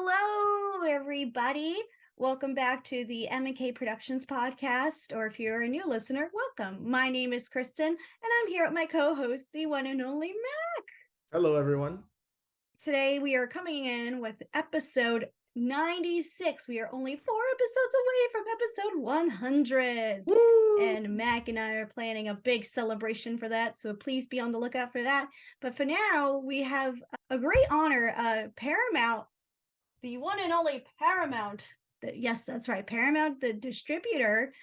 Hello, everybody. Welcome back to the M&K Productions podcast, or if you're a new listener, welcome. My name is Kristen, and I'm here with my co-host, the one and only Mac. Hello, everyone. Today, we are coming in with episode 96. We are only 4 episodes away from episode 100. Woo! And Mac and I are planning a big celebration for that, so please be on the lookout for that. But for now, we have a great honor. Paramount, the one and only Paramount, yes, that's right, Paramount, the distributor,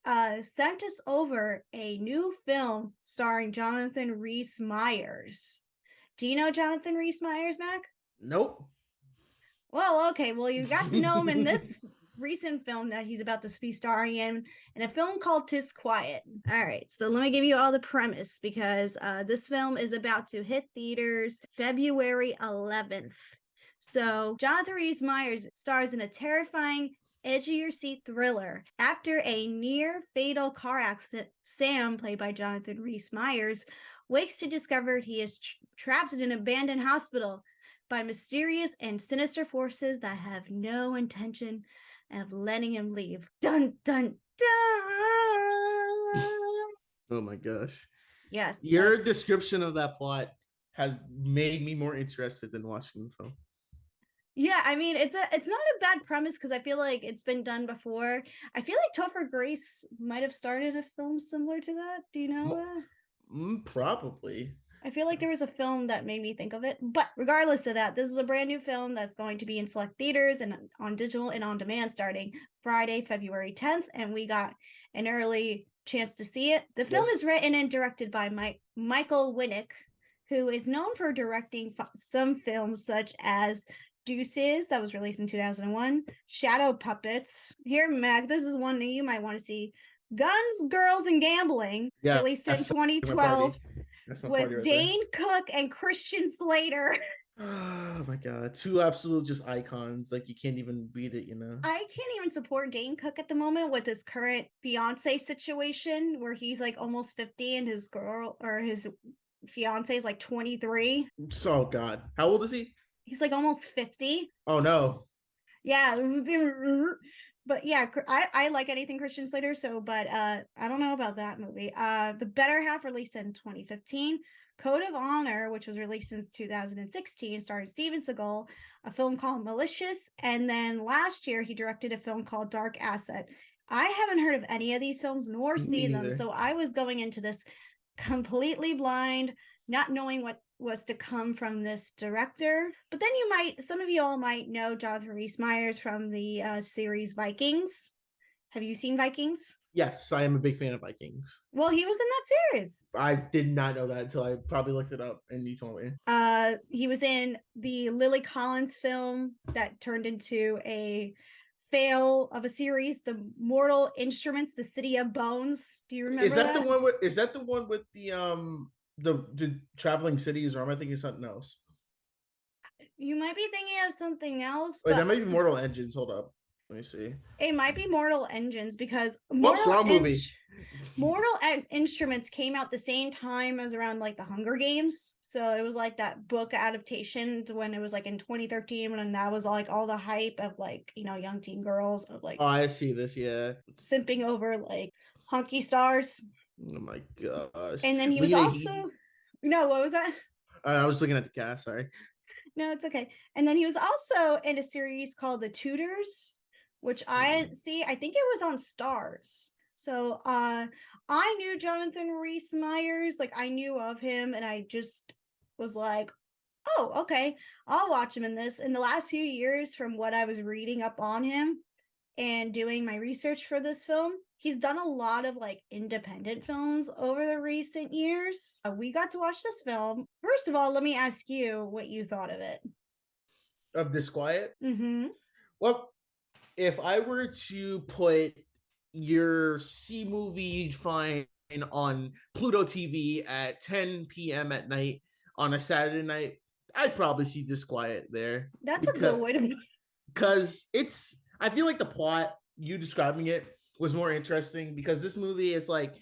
sent us over a new film starring Johnathan Rhys Meyers. Do you know Johnathan Rhys Meyers, Mac? Nope. Well, okay. Well, you got to know him in this recent film that he's about to be starring in a film called Disquiet. All right, so let me give you all the premise, because this film is about to hit theaters February 11th. So Johnathan Rhys Meyers stars in a terrifying, edge-of-your-seat thriller. After a near-fatal car accident, Sam, played by Johnathan Rhys Meyers, wakes to discover he is trapped in an abandoned hospital by mysterious and sinister forces that have no intention of letting him leave. Dun, dun, dun! Oh my gosh. Yes. Your description of that plot has made me more interested in watching the film. Yeah, I mean, it's not a bad premise, because I feel like it's been done before. I feel like Topher Grace might have started a film similar to that. Do you know that? Probably. I feel like there was a film that made me think of it. But regardless of that, this is a brand new film that's going to be in select theaters and on digital and on demand starting Friday, February 10th. And we got an early chance to see it. The film is written and directed by Michael Winnick, who is known for directing some films such as Deuces, that was released in 2001, Shadow Puppets. Here, Mac, this is one that you might want to see. Guns, Girls, and Gambling, released in 2012 with Dane Cook and Christian Slater. Oh my god, two absolute just icons. Like, you can't even beat it, you know? I can't even support Dane Cook at the moment with his current fiance situation, where he's like almost 50 and his girl, or his fiance, is like 23. Oh god, how old is he? He's like almost 50. Oh no. Yeah. But yeah, I like anything Christian Slater, so, but I don't know about that movie. The Better Half, released in 2015. Code of Honor, which was released since 2016, starring Steven Seagal, a film called Malicious, and then last year he directed a film called Dark Asset. I haven't heard of any of these films nor seen them, so I was going into this completely blind, not knowing what was to come from this director. But then some of you all might know Johnathan Rhys Meyers from the series Vikings. Have you seen Vikings? Yes, I am a big fan of Vikings. Well, he was in that series. I did not know that until I probably looked it up and you told me. He was in the Lily Collins film that turned into a fail of a series, The Mortal Instruments, The City of Bones. Do you remember that? Is that the one with the traveling cities, or am I thinking something else? You might be thinking of something else. Wait, that might be Mortal Engines. Hold up. Let me see. It might be Mortal Engines, because Mortal Instruments came out the same time as around like the Hunger Games. So it was like that book adaptation when it was like in 2013, when that was like all the hype of like, you know, young teen girls of like, oh, I see this, yeah, simping over like hunky stars. Oh my gosh. And then he was also no, what was that? I was looking at the cast, sorry. No, it's okay. And then he was also in a series called The Tudors, which I think it was on Stars. So I knew Johnathan Rhys Meyers, like I knew of him, and I just was like, oh, okay, I'll watch him in this. In the last few years, from what I was reading up on him and doing my research for this film, he's done a lot of like independent films over the recent years. We got to watch this film. First of all, let me ask you what you thought of it. Of Disquiet? Mm-hmm. Well, if I were to put your C movie find on Pluto TV at 10 p.m. at night on a Saturday night, I'd probably see Disquiet there. That's a good way to, because I feel like the plot, you describing it, was more interesting, because this movie is like,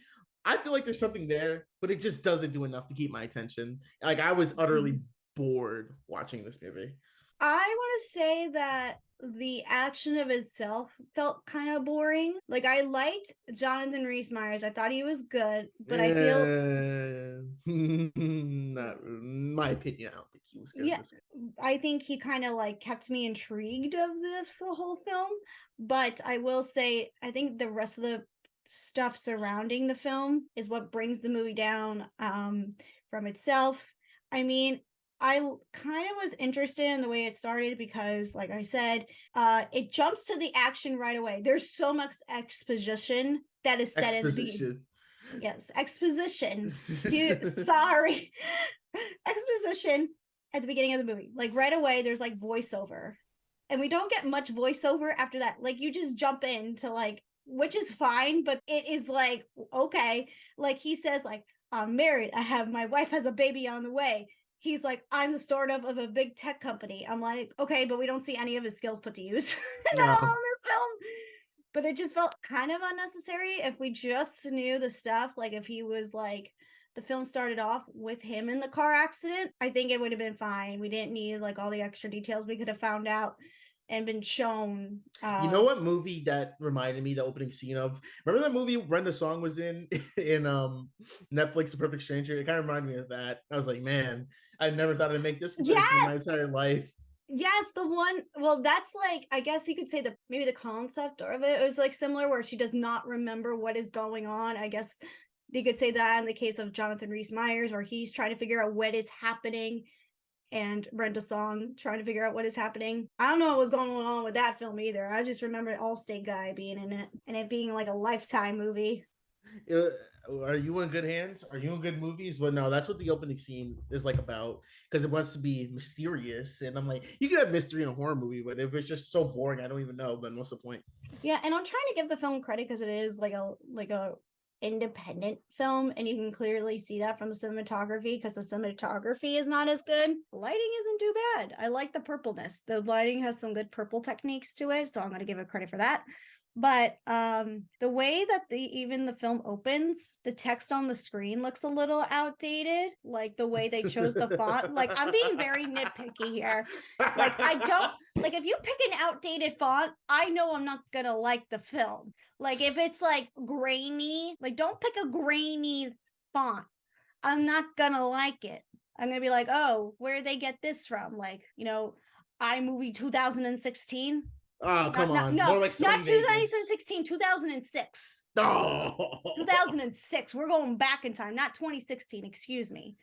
I feel like there's something there, but it just doesn't do enough to keep my attention. Like, I was utterly bored watching this movie. I want to say that the action of itself felt kind of boring. Like, I liked Johnathan Rhys Meyers. I thought he was good, but I feel, Not in my opinion. I don't think he was good in yeah, this I think he kind of like kept me intrigued of this the whole film. But I will say, I think the rest of the stuff surrounding the film is what brings the movie down from itself. I mean, I kind of was interested in the way it started because, like I said, it jumps to the action right away. There's so much exposition that is said in the beginning. exposition. Yes, exposition. Sorry. Exposition at the beginning of the movie. Like right away, there's like voiceover. And we don't get much voiceover after that. Like you just jump into like, which is fine, but it is like, okay. Like he says, like, I'm married. My wife has a baby on the way. He's like, I'm the startup of a big tech company. I'm like, okay, but we don't see any of his skills put to use in No. this film. But it just felt kind of unnecessary. If we just knew the stuff, like if he was like, the film started off with him in the car accident, I think it would have been fine. We didn't need like all the extra details we could have found out and been shown. You know what movie that reminded me the opening scene of? Remember that movie Brenda Song was in in Netflix, The Perfect Stranger? It kind of reminded me of that. I was like, man, I never thought I'd make this comparison in my Yes, entire life. yes, the one. Well, that's like, I guess you could say the maybe the concept of it was like similar, where she does not remember what is going on. I guess you could say that in the case of Johnathan Rhys Meyers, where he's trying to figure out what is happening, and Brenda Song trying to figure out what is happening. I don't know what was going on with that film either. I just remember Allstate guy being in it and it being like a Lifetime movie. Are you in good hands? Are you in good movies? Well, no, that's what the opening scene is like about, because it wants to be mysterious. And I'm like, you can have mystery in a horror movie, but if it's just so boring, I don't even know, then what's the point? Yeah, and I'm trying to give the film credit because it is like a independent film, and you can clearly see that from the cinematography, because the cinematography is not as good. The lighting isn't too bad. I like the purpleness. The lighting has some good purple techniques to it, so I'm going to give it credit for that. But the way that even the film opens, the text on the screen looks a little outdated, like the way they chose the font. Like, I'm being very nitpicky here. Like, I don't like, if you pick an outdated font, I know I'm not gonna like the film. Like, if it's like grainy, like, don't pick a grainy font. I'm not gonna like it. I'm gonna be like, oh, where did they get this from? Like, iMovie 2016. Oh, come Not on. no, More like not Sony Vegas. 2016, 2006. Oh. 2006. We're going back in time, not 2016, excuse me.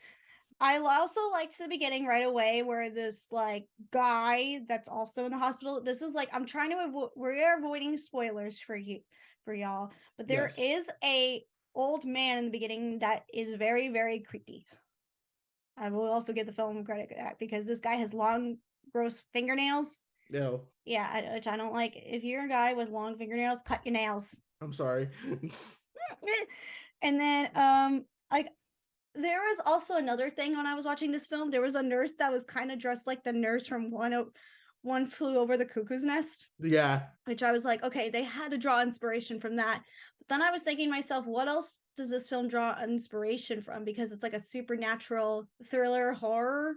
I also liked the beginning right away where this like guy that's also in the hospital. This is like, I'm trying to we're avoiding spoilers for y'all, but there Yes. is a old man in the beginning that is very, very creepy. I will also give the film credit for that, because this guy has long, gross fingernails. No. Yeah, which I don't like. If you're a guy with long fingernails, cut your nails. I'm sorry. And then like, there was also another thing when I was watching this film. There was a nurse that was kind of dressed like the nurse from One Flew Over the Cuckoo's Nest. Yeah. Which I was like, okay, they had to draw inspiration from that. But then I was thinking to myself, what else does this film draw inspiration from? Because it's like a supernatural thriller horror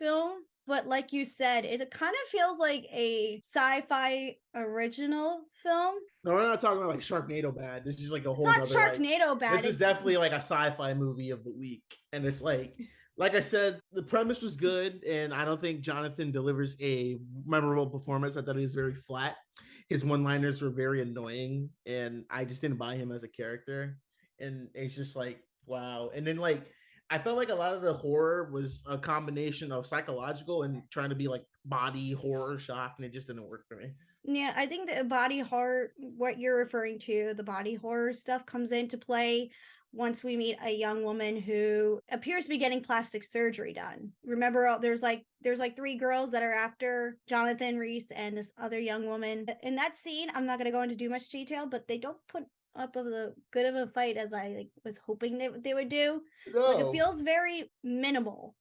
film. But like you said, it kind of feels like a sci-fi original film. No, we're not talking about like Sharknado bad. This is like a It's whole not nother like, Sharknado bad. this is definitely like a sci-fi movie of the week. And it's like I said, the premise was good, and I don't think Johnathan delivers a memorable performance. I thought he was very flat. His one-liners were very annoying, and I just didn't buy him as a character. And it's just like, wow. And then like, I felt like a lot of the horror was a combination of psychological and trying to be like body horror shock, and it just didn't work for me. Yeah, I think the body horror, what you're referring to, the body horror stuff comes into play once we meet a young woman who appears to be getting plastic surgery done. Remember, there's like three girls that are after Johnathan Rhys and this other young woman. In that scene, I'm not going to go into too much detail, but they don't put up of the good of a fight as I was hoping they would do. Like, it No. feels very minimal.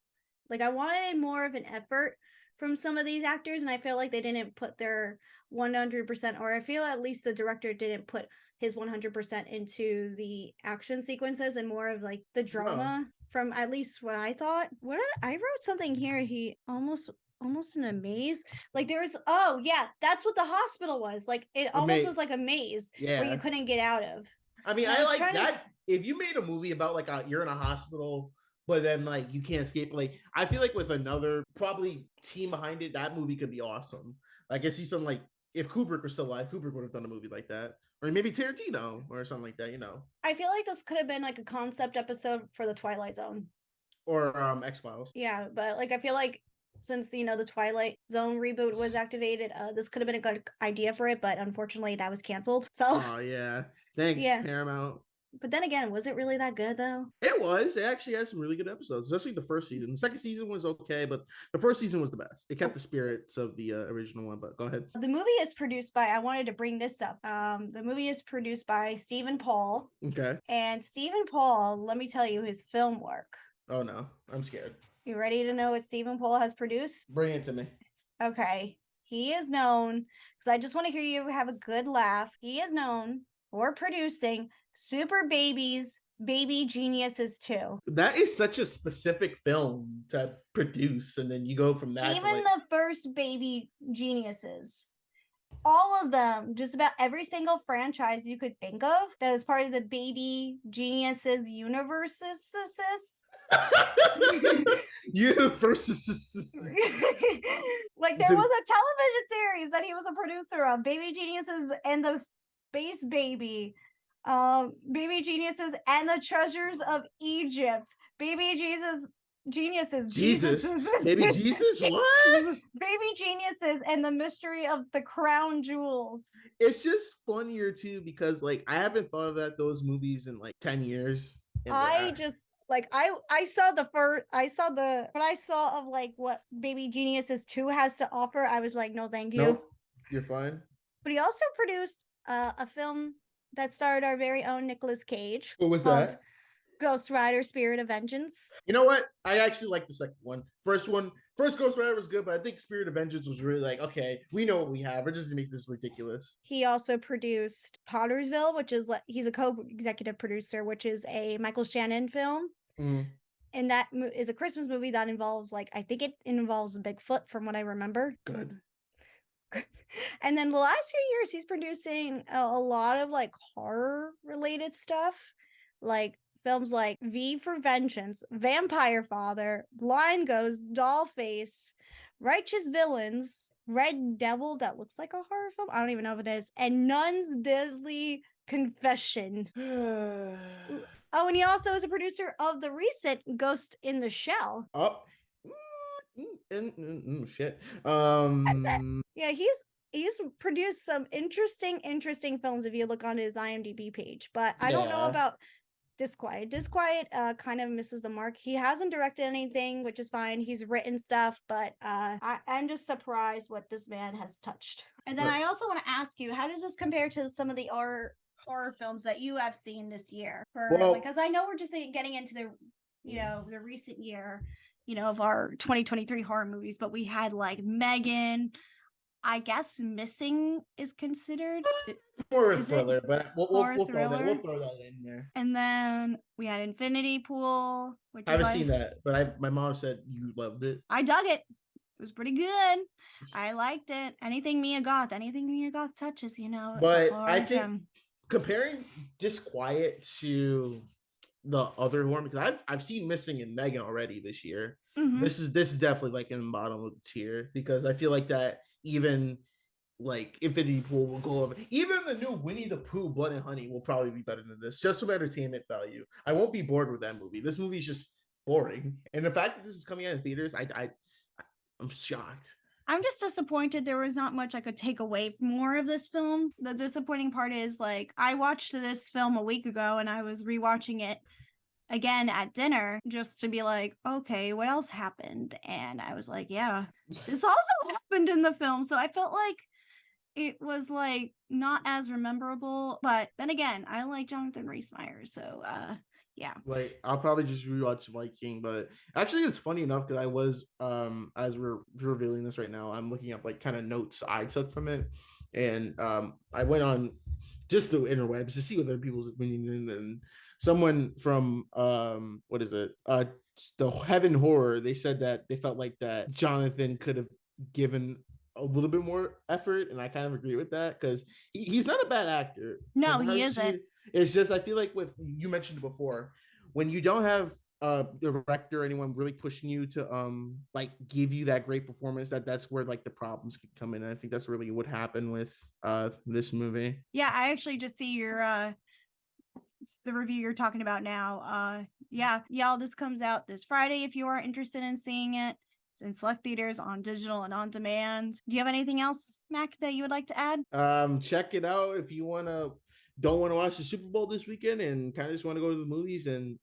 Like, I wanted more of an effort from some of these actors, and I feel like they didn't put their 100%, or I feel at least the director didn't put his 100% into the action sequences, and more of like the drama, from at least what I thought. I wrote something here. He almost almost in a maze. Like there was, oh yeah, that's what the hospital was. Like it almost was like a maze where you couldn't get out of. I mean, And I I was like trying to. that. If you made a movie about like you're in a hospital, but then like you can't escape, like I feel like with another probably team behind it, that movie could be awesome. Like I see some like if Kubrick was still alive, Kubrick would have done a movie like that, or maybe Tarantino or something like that. You know, I feel like this could have been like a concept episode for the Twilight Zone. or X-Files. Yeah, but like I feel like since the Twilight Zone reboot was activated, this could have been a good idea for it, but unfortunately that was canceled. So Oh yeah, thanks yeah. Paramount. But then again, was it really that good though? It was. It actually had some really good episodes, especially the first season. The second season was okay, but the first season was the best. It kept the spirits of the original one. But go ahead. The movie is produced by. I wanted to bring this up. The movie is produced by Stephen Paul. Okay. And Stephen Paul, let me tell you his film work. Oh no, I'm scared. You ready to know what Stephen Paul has produced? Bring it to me. Okay. He is known, because I just want to hear you have a good laugh. He is known for producing Super Babies, Baby Geniuses 2. That is such a specific film to produce, and then you go from that Even to like... the first Baby Geniuses. All of them, just about every single franchise you could think of that is part of the Baby Geniuses universe. You versus Like there was a television series that he was a producer of, Baby Geniuses and the Space Baby, Baby Geniuses and the Treasures of Egypt, Baby Geniuses, Baby Jesus, what? Baby Geniuses and the Mystery of the Crown Jewels. It's just funnier too because like I haven't thought about those movies in like 10 years. I saw what I saw of like what Baby Geniuses 2 has to offer. I was like, no, thank you. Nope, you're fine. But he also produced a film that starred our very own Nicolas Cage. What was that? Ghost Rider: Spirit of Vengeance. You know what? I actually like the second one. First Ghost Rider was good, but I think Spirit of Vengeance was really like, okay, we know what we have. We're just gonna make this ridiculous. He also produced Pottersville, which is like he's a co-executive producer, which is a Michael Shannon film. Mm. And that is a Christmas movie that involves I think it involves Bigfoot from what I remember. Good. And then the last few years, he's producing a lot of like horror related stuff, like films like V for Vengeance, Vampire Father, Blind Ghost, Dollface, Righteous Villains, Red Devil, that looks like a horror film. I don't even know if it is, and Nun's Deadly Confession. Oh, and he also is a producer of the recent Ghost in the Shell. Oh, shit. Yeah, he's produced some interesting films if you look on his IMDb page, but I don't know about Disquiet. Disquiet kind of misses the mark. He hasn't directed anything, which is fine. He's written stuff, but I'm just surprised what this man has touched. And then I also want to ask you, how does this compare to some of the horror films that you have seen this year? Because I know we're just getting into the the recent year of our 2023 horror movies, but we had like Megan. I guess Missing is considered more a thriller, but we'll throw that in there. And then we had Infinity Pool, which I haven't seen that, but my mom said you loved it. I dug it. It was pretty good. I liked it. Anything Mia Goth touches, But I think comparing Disquiet to the other one, because I've seen Missing and Megan already this year. Mm-hmm. This is definitely like in the bottom of the tier because I feel like that even like Infinity Pool will go over. Even the new Winnie the Pooh Blood and Honey will probably be better than this, just from entertainment value. I won't be bored with that movie. This movie's just boring, and the fact that this is coming out in theaters, I'm shocked. I'm just disappointed there was not much I could take away from more of this film. The disappointing part is like I watched this film a week ago and I was rewatching it again at dinner just to be like, okay, what else happened? And I was like, yeah, this also happened in the film. So I felt like it was like not as memorable. But then again, I like Johnathan Rhys Meyers. So yeah. Like I'll probably just rewatch Viking, but actually it's funny enough because I was as we're revealing this right now, I'm looking up like kind of notes I took from it. And I went on just the interwebs to see other people's opinion. And someone from what is it? The Heaven Horror, they said that they felt like that Johnathan could have given a little bit more effort, and I kind of agree with that because he's not a bad actor. No, he isn't. It's just I feel like with you mentioned before, when you don't have director or anyone really pushing you to like give you that great performance, that's where like the problems could come in. And I think that's really what happened with this movie. Yeah, I actually just see your it's the review you're talking about now. Yeah, y'all, this comes out this Friday if you are interested in seeing it. It's in select theaters, on digital and on demand. Do you have anything else, Mac, that you would like to add? Check it out if you don't want to watch the Super Bowl this weekend and kind of just want to go to the movies and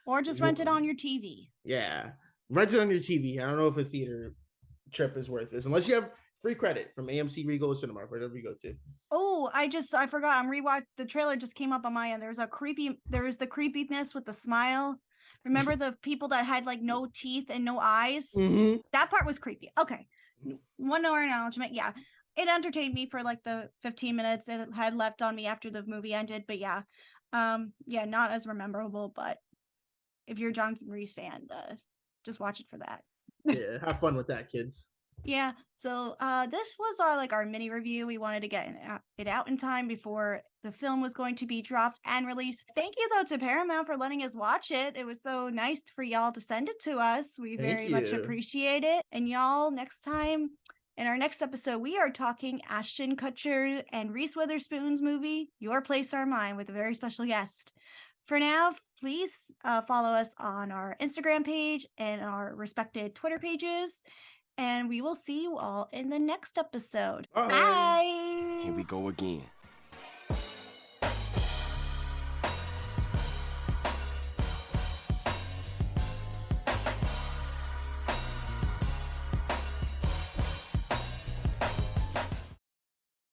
or just rent it on your TV. Yeah, rent it on your TV. I don't know if a theater trip is worth this unless you have free credit from AMC, Regal, or Cinema, wherever you go to. Oh, I forgot. I'm rewatched. The trailer just came up on my end. There was the creepiness with the smile. Remember the people that had like no teeth and no eyes? Mm-hmm. That part was creepy. Okay. One more acknowledgement. Yeah. It entertained me for like the 15 minutes it had left on me after the movie ended. But yeah. Yeah, not as memorable, but if you're a Johnathan Rhys fan, just watch it for that. Yeah, have fun with that, kids. Yeah, so this was our mini review. We wanted to get it out in time before the film was going to be dropped and released. Thank you though to Paramount for letting us watch it. It was so nice for y'all to send it to us. We very much appreciate it. And y'all, next time in our next episode, we are talking Ashton Kutcher and Reese Witherspoon's movie Your Place or Mine with a very special guest. For now, please follow us on our Instagram page and our respected Twitter pages. And we will see you all in the next episode. Bye. Here we go again.